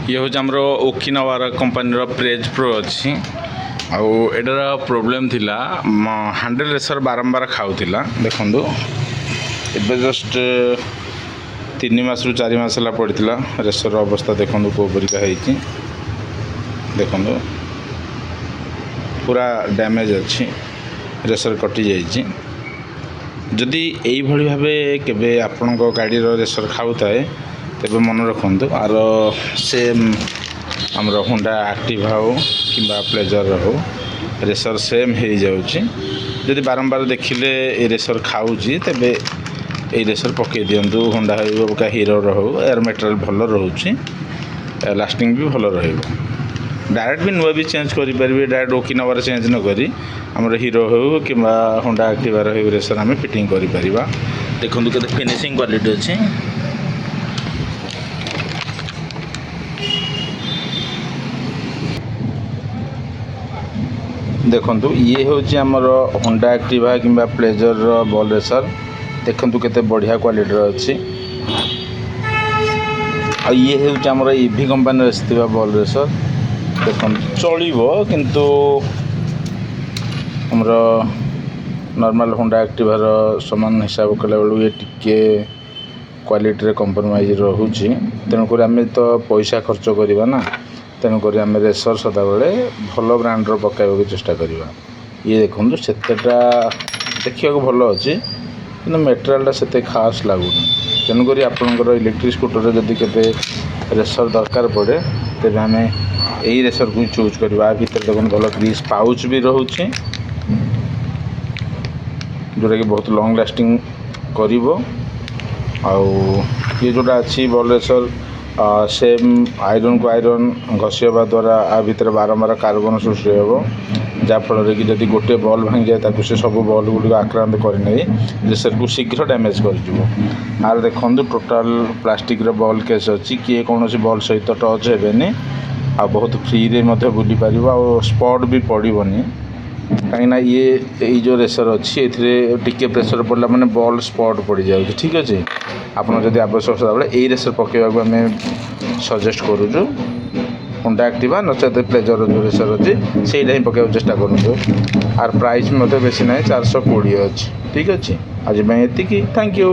ये हूँ आमर ओकिनावारा कंपानी प्रेज प्रो अच्छी आउटार प्रोब्लेम थिला हैंडल रेसर बारंबार खाऊला देखु एबे जस्ट 3 मास रु 4 मास है पड़ा रेसर अवस्था देखो कौ परिका देखु पूरा डैमेज अच्छी रेसर कटि जाइए जदि यही भाव केवे आपण गाड़ी रेसर खाऊ थाए तेबे मन रखु आर सेम आमर होंडा एक्टिवा हो कि प्लेजर हो रेसर सेम हो जाऊँगी जदि बारंबार देखिले ए रेसर खाऊँगी तेबे ए रेसर पकई दिंतु होंडा हो का हीरो हो एयर मटेरियल भल रोचे लास्टिंग भी भल डायरेक्ट भी नुआ भी चेंज करेंगे डायरेक्ट ओकिनावार चेंज न करी आमर हीरो हो कि होंडा एक्टिवा हो रेसर आम फिटिंग कर देखो के फिनिशिंग क्वालिटी अच्छी देखु ये हूँ आमर होंडा एक्टिवा कि प्लेजर बॉल रेसर देखु केते बढ़िया क्वालिटी अच्छी ये हूँ आमर ईवी कंपानी आसथिबा बॉल रेसर देखो चलो किंतु आमर नॉर्मल होंडा एक्टिवार समान हिसाब कला बेलू ये टिके क्वालिटी कंप्रोमाइज रोचे तेणुक आम तो पैसा खर्च करवा ना तेणुक आम रेसर सदाबले भल ब्रांडर पकाइबा चेष्टा करवा ये देखो सेतेटा देखा भल अच्छे कि मेटेरियालटा से खास लगुन तेणुक आपंकर इलेक्ट्रिक स्कूटर जदि के रेसर दरकार पड़े तेज आम यही रेसर को चूज करवा भर देखो भल ग्रीस पाउच भी रोचे जोटा कि बहुत लॉन्ग लास्टिंग करिवो ये जोटा अच्छी बॉल रेसर सेम आयरन को आयरन घसीवा द्वारा आ भितर बारंबार कार्बन सृष्टि हो जाफल कि जब गोटे बॉल भांगी जाए से सब बॉल गुड़िक आक्रांत करने रेसर को शीघ्र डैमेज कर आर देखो टोटाल प्लास्टिक बॉल केस अच्छी किए कौन बॉल सहित टच हेनी आ बहुत फ्री रे बुली पार स्पॉट भी पड़ोनी कहीं ये जो रेसर अच्छी ए टिके प्रेसर पड़ला माने बॉल स्पॉट पड़ जाए ठीक अच्छे आपड़ जब आवश्यक सदाबले यही रेसर पकेवाक आम सजेस्ट करूँ होंडा एक्टिवा नचेत प्लेजर जो रेसर अच्छी से ही पकेवा चेष्टा करूँ आर प्राइस बेसी ना 420 अच्छी ठीक अच्छे आज ये थैंक यू।